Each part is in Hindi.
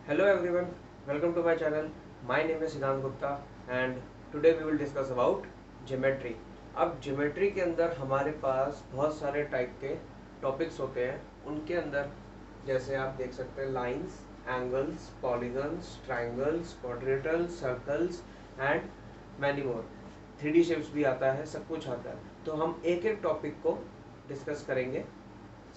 Hello everyone, welcome to my channel. My name is Siddhant Gupta and today we will discuss about geometry. अब geometry के अंदर हमारे पास बहुत सारे टाइप के टॉपिक्स होते हैं. उनके अंदर जैसे आप देख सकते हैं lines, angles, polygons, triangles, quadrilaterals, circles and many more. 3D shapes भी आता है, सब कुछ आता है. तो हम एक एक टॉपिक को डिस्कस करेंगे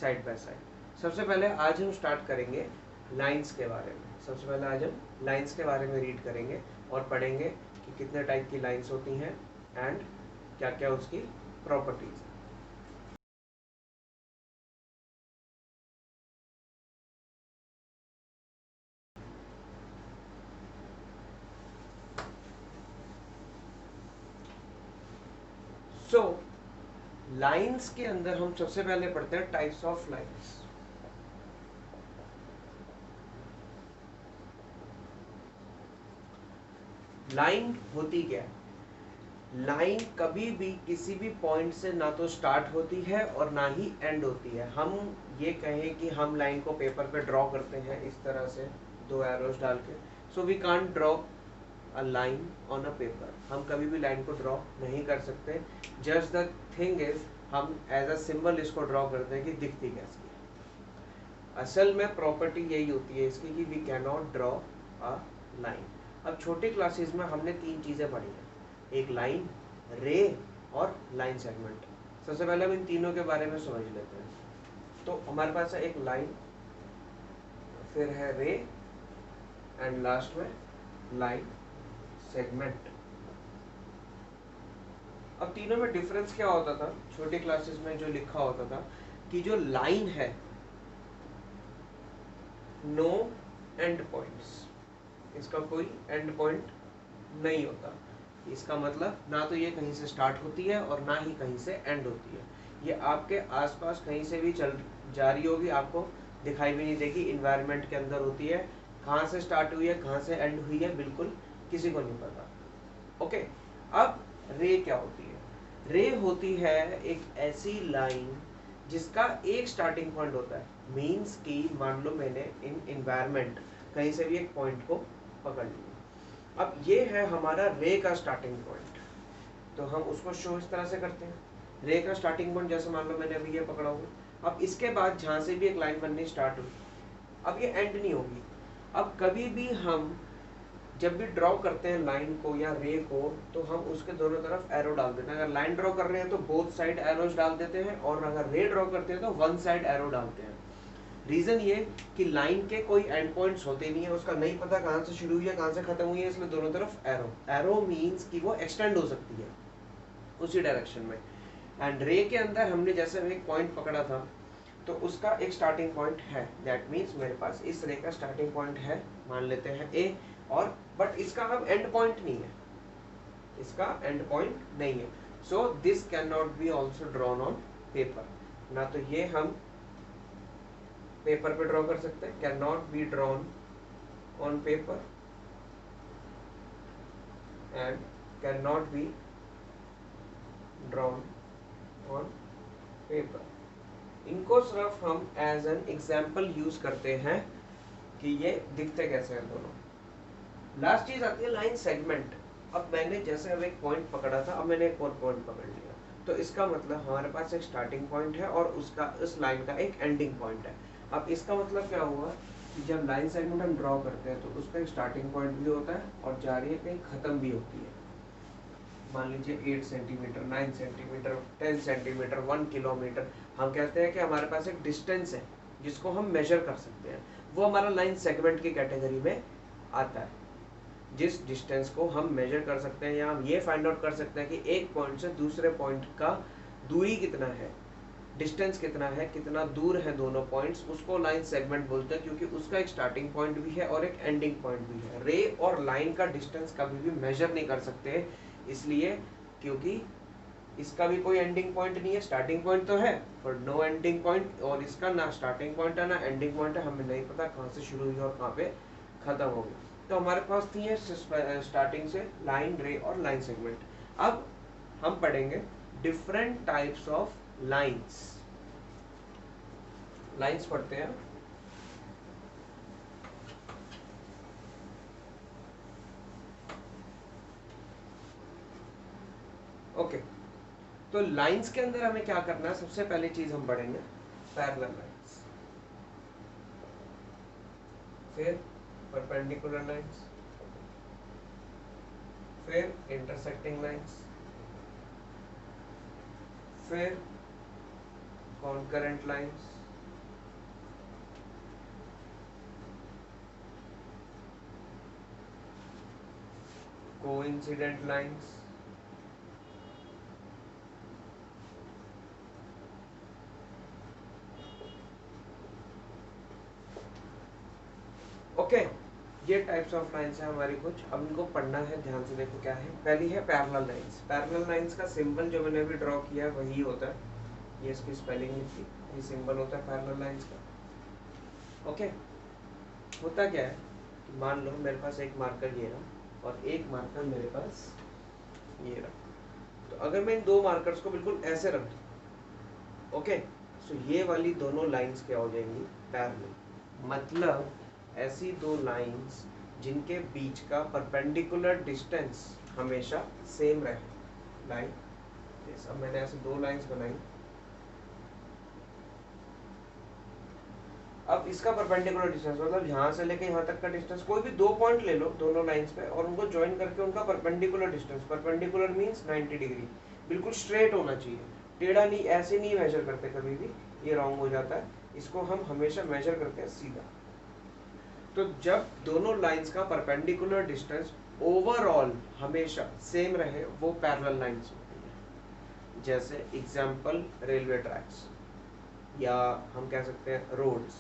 साइड बाय साइड. सबसे पहले आज हम स्टार्ट करेंगे लाइंस के बारे में. सबसे पहले आज हम लाइंस के बारे में रीड करेंगे और पढ़ेंगे कि कितने टाइप की लाइंस होती हैं एंड क्या क्या उसकी प्रॉपर्टीज हैं. सो लाइंस के अंदर हम सबसे पहले पढ़ते हैं टाइप्स ऑफ लाइंस. लाइन होती क्या है? लाइन कभी भी किसी भी पॉइंट से ना तो स्टार्ट होती है और ना ही एंड होती है. हम ये कहें कि हम लाइन को पेपर पे ड्रॉ करते हैं इस तरह से दो एरोस डाल के. So we can't draw a line on a paper. हम कभी भी लाइन को ड्रॉ नहीं कर सकते. जस्ट द थिंग इज हम एज अ सिंबल इसको ड्रॉ करते हैं कि दिखती कैसी है. असल में प्रॉपर्टी यही होती है इसकी कि we can not draw a line. अब छोटी क्लासेस में हमने तीन चीज़ें पढ़ी हैं. एक लाइन, रे और लाइन सेगमेंट. सबसे पहले हम इन तीनों के बारे में समझ लेते हैं. तो हमारे पास है एक लाइन, फिर है रे एंड लास्ट में लाइन सेगमेंट. अब तीनों में डिफरेंस क्या होता था? छोटी क्लासेस में जो लिखा होता था कि जो लाइन है, नो एंड पॉइंट्स, इसका कोई एंड पॉइंट नहीं होता. इसका मतलब ना तो ये कहीं से स्टार्ट होती है और ना ही कहीं से एंड होती है. ये आपके आसपास कहीं से भी चल जा रही होगी, आपको दिखाई भी नहीं देगी. इन्वायरमेंट के अंदर होती है. कहाँ से स्टार्ट हुई है, कहाँ से एंड हुई है, बिल्कुल किसी को नहीं पता. ओके. अब रे क्या होती है? रे होती है एक ऐसी लाइन जिसका एक स्टार्टिंग पॉइंट होता है. मीन्स कि मान लो मैंने इन इन्वायरमेंट कहीं से भी एक पॉइंट को पकड़ लिया. अब ये है हमारा रे का स्टार्टिंग पॉइंट. तो हम उसको शो इस तरह से करते हैं. रे का स्टार्टिंग पॉइंट जैसे मान लो मैंने अभी ये पकड़ा हुआ. अब इसके बाद जहाँ से भी एक लाइन बननी स्टार्ट हुई, अब ये एंड नहीं होगी. अब कभी भी हम जब भी ड्रॉ करते हैं लाइन को या रे को, तो हम उसके दोनों तरफ एरो डाल देते हैं. अगर लाइन ड्रॉ कर रहे हैं तो बोथ साइड एरोज डाल देते हैं, और अगर रे ड्रॉ करते हैं तो वन साइड एरो डालते हैं. रीजन ये कि लाइन के कोई एंड पॉइंट्स होते नहीं है, उसका नहीं पता कहाँ से शुरू हुई है कहाँ से खत्म हुई है, इसलिए दोनों तरफ एरो. एरो मीन्स कि वो एक्सटेंड हो सकती है उसी डायरेक्शन में. एंड रे के अंदर हमने जैसे एक पॉइंट पकड़ा था, तो उसका एक स्टार्टिंग पॉइंट है. दैट मीन्स मेरे पास इस रे का स्टार्टिंग पॉइंट है, मान लेते हैं ए. और बट इसका अब एंड पॉइंट नहीं है, इसका एंड पॉइंट नहीं है. So this can not be also drawn on paper. ना तो ये हम पेपर पे ड्रॉ कर सकते हैं, can not be drawn on paper and can not be drawn on paper. इनको सिर्फ हम एज एन एग्जाम्पल यूज करते हैं कि ये दिखते कैसे हैं दोनों. लास्ट चीज आती है लाइन सेगमेंट. अब मैंने जैसे अब एक पॉइंट पकड़ा था, अब मैंने एक और पॉइंट पकड़ लिया, तो इसका मतलब हमारे पास एक स्टार्टिंग पॉइंट है और उसका इस लाइन का एक एंडिंग पॉइंट है. अब इसका मतलब क्या हुआ कि जब लाइन सेगमेंट हम ड्रॉ करते हैं तो उसका एक स्टार्टिंग पॉइंट भी होता है और जा रही है कहीं खत्म भी होती है. मान लीजिए 8 सेंटीमीटर, 9 सेंटीमीटर, 10 सेंटीमीटर, 1 किलोमीटर. हम कहते हैं कि हमारे पास एक डिस्टेंस है जिसको हम मेजर कर सकते हैं. वो हमारा लाइन सेगमेंट की कैटेगरी में आता है. जिस डिस्टेंस को हम मेजर कर सकते हैं या हम ये फाइंड आउट कर सकते हैं कि एक पॉइंट से दूसरे पॉइंट का दूरी कितना है, डिस्टेंस कितना है, कितना दूर है दोनों पॉइंट्स, उसको लाइन सेगमेंट बोलते हैं. क्योंकि उसका एक स्टार्टिंग पॉइंट भी है और एक एंडिंग पॉइंट भी है. रे और लाइन का डिस्टेंस कभी भी मेजर नहीं कर सकते, इसलिए क्योंकि इसका भी कोई एंडिंग पॉइंट नहीं है. स्टार्टिंग पॉइंट तो है पर नो एंडिंग पॉइंट, और इसका ना स्टार्टिंग पॉइंट है ना एंडिंग पॉइंट है. हमें नहीं पता कहाँ से शुरू हुई और कहाँ पे खत्म होगी. तो हमारे पास थी है स्टार्टिंग से लाइन, रे और लाइन सेगमेंट. अब हम पढ़ेंगे different types of lines. Lines पढ़ते हैं. ओके, तो लाइंस के अंदर हमें क्या करना है, सबसे पहली चीज हम पढ़ेंगे पैरेलल लाइंस, फिर परपेंडिकुलर लाइंस, फिर इंटरसेक्टिंग लाइंस, फिर concurrent lines, coincident lines, okay. ये टाइप्स ऑफ लाइंस है हमारी कुछ, अब इनको पढ़ना है ध्यान से। देखो क्या है, पहली है पैरेलल लाइंस। पैरेलल लाइंस का सिंबल जो मैंने अभी ड्रॉ किया है वही होता है, ये इसकी स्पेलिंग लिखी, ये सिंबल होता है पैरेलल लाइंस का। ओके, होता क्या है, मान लो मेरे पास एक मार्कर ये रहा और एक मार्कर मेरे पास ये रहा, तो अगर मैं इन दो मार्कर्स को बिल्कुल ऐसे रख दूं, ओके, तो ये वाली दोनों लाइंस क्या हो जाएंगी, पैरेलल। मतलब ऐसी दो लाइंस जिनके बीच का परपेंडिकुलर डिस्टेंस हमेशा सेम रहे। लाइक अब मैंने ऐसे दो लाइंस बनाई, अब इसका परपेंडिकुलर डिस्टेंस मतलब यहाँ से लेके यहाँ तक का डिस्टेंस, कोई भी दो पॉइंट ले लो दोनों लाइंस पे और उनको ज्वाइन करके उनका perpendicular distance, perpendicular means 90 degree, बिल्कुल स्ट्रेट होना चाहिए, टेढ़ा नहीं, ऐसे नहीं मेजर करते कभी भी, ये रॉन्ग हो जाता है, इसको हम हमेशा मेजर करते हैं सीधा। तो जब दोनों लाइंस का परपेंडिकुलर डिस्टेंस ओवरऑल हमेशा सेम रहे, वो पैरेलल लाइंस होती है। जैसे एग्जांपल रेलवे ट्रैक्स, या हम कह सकते हैं रोड्स,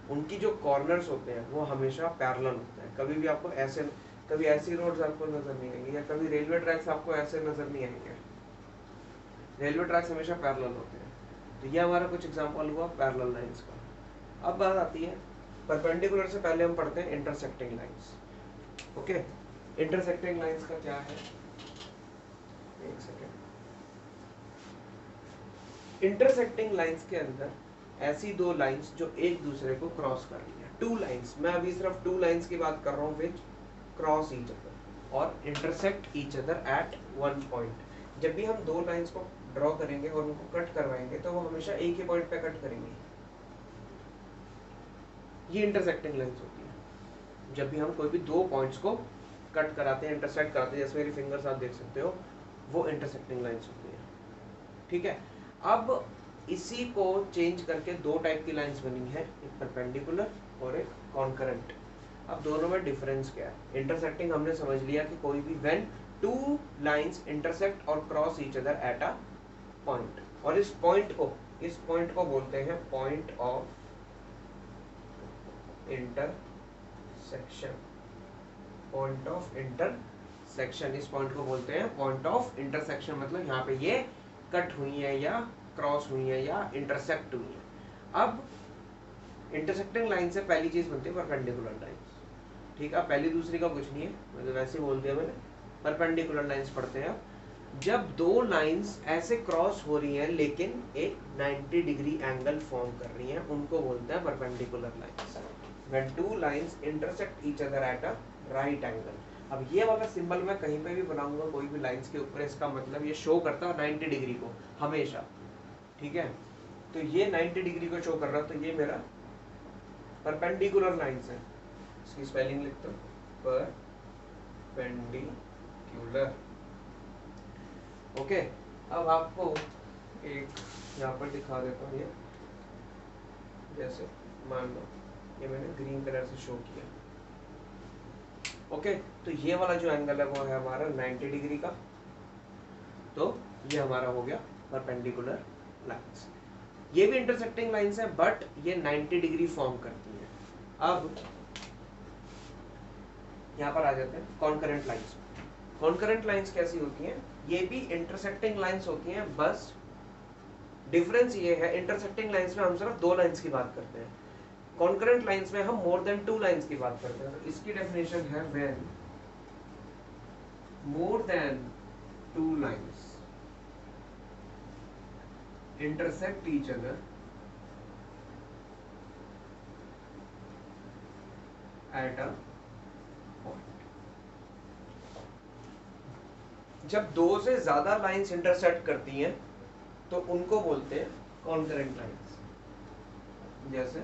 उनकी जो कॉर्नर्स होते हैं वो हमेशा पैरेलल होते हैं। कभी भी आपको ऐसे, कभी ऐसी रोड्स आपको नजर नहीं आएंगी, या कभी रेलवे ट्रैक्स आपको ऐसे नजर नहीं आएंगे, रेलवे ट्रैक्स हमेशा पैरेलल होते हैं। तो ये हमारा कुछ एग्जांपल हुआ पैरेलल लाइंस का। अब बात आती है परपेंडिकुलर से पहले हम पढ़ते हैं intersecting lines. Okay, intersecting lines का क्या है, एक सेकेंड। इंटरसेक्टिंग लाइंस के अंदर ऐसी दो लाइंस जो एक दूसरे को क्रॉस कर रही है, टू लाइंस, मैं अभी सिर्फ टू लाइंस की बात कर रहा हूँ, विच क्रॉस ईच अदर और intersect each other at one point. जब भी हम दो लाइंस को ड्रॉ करेंगे और उनको कट करवाएंगे तो वो हमेशा एक ही पॉइंट पे कट करेंगे, ये इंटरसेक्टिंग लाइंस होती है। जब भी हम कोई भी दो पॉइंट्स को कट कराते हैं, इंटरसेक्ट कराते हैं, जैसे मेरी फिंगर्स आप देख सकते हो, वो इंटरसेक्टिंग लाइंस होती है। ठीक है, अब इसी को चेंज करके दो टाइप की लाइंस बनी है, एक परपेंडिकुलर और एक कॉन्करेंट। अब दोनों में डिफरेंस क्या है, इंटरसेक्टिंग हमने समझ लिया कि कोई भी व्हेन टू लाइंस इंटरसेक्ट और cross each other at a point, और इस पॉइंट को बोलते हैं point of intersection. Point of intersection, इस पॉइंट को बोलते हैं पॉइंट ऑफ इंटरसेक्शन। मतलब यहाँ पे ये कट हुई है या क्रॉस हुई है या इंटरसेक्ट हुई है। अब इंटरसेक्टिंग लाइन से पहली चीज बनती है परपेंडिकुलर लाइंस। ठीक है, पहली दूसरी का कुछ नहीं है, मतलब वैसे ही बोल दिया मैंने, परपेंडिकुलर लाइंस पढ़ते हैं। जब दो लाइंस ऐसे क्रॉस हो रही हैं लेकिन एक 90 डिग्री एंगल फॉर्म कर रही हैं, उनको बोलते हैं perpendicular lines. When two lines intersect each other at a right angle। अब ये वाला सिंबल मैं कहीं पे भी बनाऊंगा कोई भी लाइंस के ऊपर, इसका मतलब ये शो करता है 90 डिग्री को हमेशा। ठीक है, तो ये 90 डिग्री को शो कर रहा है, तो ये मेरा परपेंडिकुलर लाइंस है। इसकी स्पेलिंग लिखता हूँ, परपेंडिकुलर। ओके, अब आपको एक यहाँ पर दिखा देता हूँ, ये जैसे मान लो ये मैंने ग्रीन कलर से शो किया। ओके, तो ये वाला जो एंगल है वो है हमारा 90 डिग्री का, तो ये हमारा हो गया परपेंडिकुलर लाइंस। ये भी इंटरसेक्टिंग लाइंस है बट ये 90 डिग्री फॉर्म करती है। अब यहाँ पर आ जाते हैं कॉन्करेंट लाइंस। कॉन्करेंट लाइंस कैसी होती हैं, ये भी इंटरसेक्टिंग लाइंस होती हैं, बस डिफरेंस ये है इंटरसेक्टिंग लाइंस में हम सिर्फ दो लाइंस की बात करते हैं, कॉन्करेंट लाइंस में हम मोर देन टू लाइंस की बात करते हैं। तो इसकी डेफिनेशन है when more than two lines intersect each other at a point। जब दो से ज्यादा लाइंस इंटरसेक्ट करती हैं तो उनको बोलते हैं कॉन्करेंट लाइंस। जैसे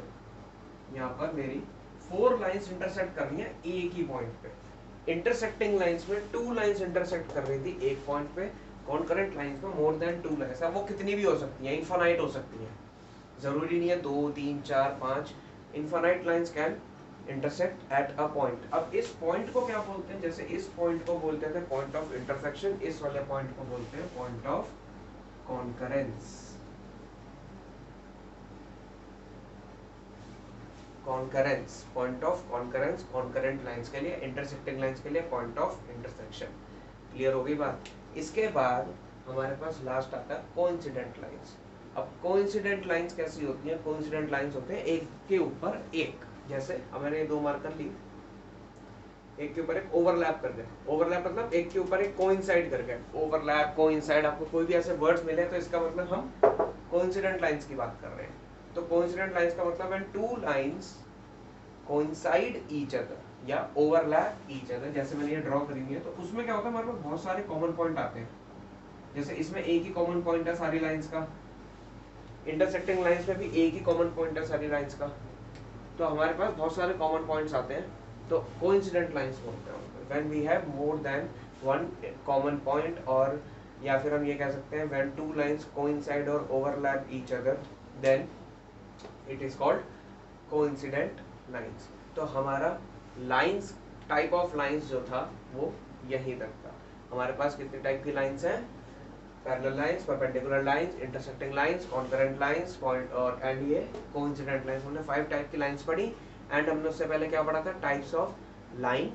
यहाँ पर मेरी 4 लाइंस इंटरसेक्ट कर रही हैं एक ही पॉइंट पे। इंटरसेक्टिंग लाइंस में 2 लाइंस इंटरसेक्ट कर रही थी एक पॉइंट पे, कॉन्करेंट लाइंस में मोर देन 2 लाइंस। अब वो कितनी भी हो सकती है, इनफाइनाइट हो सकती है, जरूरी नहीं है 2 3 4 5, infinite lines can intersect at a point. अब इस पॉइंट को क्या बोलते हैं, जैसे इस पॉइंट को बोलते थे पॉइंट ऑफ इंटरसेक्शन, इस वाले पॉइंट को बोलते हैं point of concurrence. Concurrence, point of concurrence concurrent lines के लिए, इंटरसेक्टिंग लाइंस के लिए पॉइंट ऑफ इंटरसेक्शन। क्लियर हो गई बात। इसके बाद हमारे पास लास्ट आता है कोइंसिडेंट लाइंस। अब कोइंसिडेंट लाइंस कैसी होती हैं, कोइंसिडेंट लाइंस होते हैं एक के ऊपर एक। जैसे अब मैंने ये 2 मार्कर ली, एक के ऊपर एक ओवरलैप कर गए, ओवरलैप मतलब एक के ऊपर एक कोइंसाइड कर गए, ओवरलैप कोइंसाइड, आपको कोई भी ऐसे वर्ड्स मिले तो इसका मतलब हम कोइंसिडेंट लाइंस की बात कर रहे हैं। तो कोइंसिडेंट लाइंस का मतलब है 2 लाइंस कोइंसाइड ईच अदर या ओवरलैप ईच अदर। जैसे मैंने ये ड्रॉ करी हुई है तो उसमें क्या होता है, हमारे पास बहुत सारे कॉमन पॉइंट आते हैं। जैसे इसमें एक ही कॉमन पॉइंट है सारी लाइंस का, इंटरसेक्टिंग लाइंस में भी एक ही कॉमन पॉइंट है सारी लाइंस का, तो हमारे पास बहुत सारे कॉमन पॉइंट्स आते हैं, तो कोइंसिडेंट लाइंस बोलते हैं when we have more than 1 common point, और या फिर हम ये कह सकते हैं व्हेन 2 लाइंस कोइंसाइड और overlap each other then it is called coincident lines. तो हमारा लाइंस, टाइप ऑफ लाइंस जो था वो यही तक था। हमारे पास कितने टाइप की लाइंस हैं, parallel lines, perpendicular lines, intersecting lines, concurrent lines, point और एंड ये कोइंसिडेंट लाइंस। हमने 5 टाइप की लाइंस पढ़ी एंड हमने उससे पहले क्या पढ़ा था, टाइप्स ऑफ लाइन,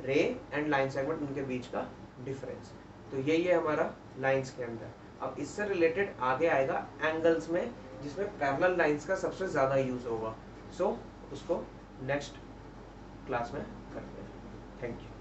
रे एंड लाइन सेगमेंट, उनके बीच का डिफरेंस। तो यही है हमारा लाइंस के अंदर। अब इससे रिलेटेड आगे आएगा एंगल्स में, जिसमें पैरेलल लाइंस का सबसे ज्यादा यूज होगा। सो उसको नेक्स्ट क्लास में करते हैं। Thank you.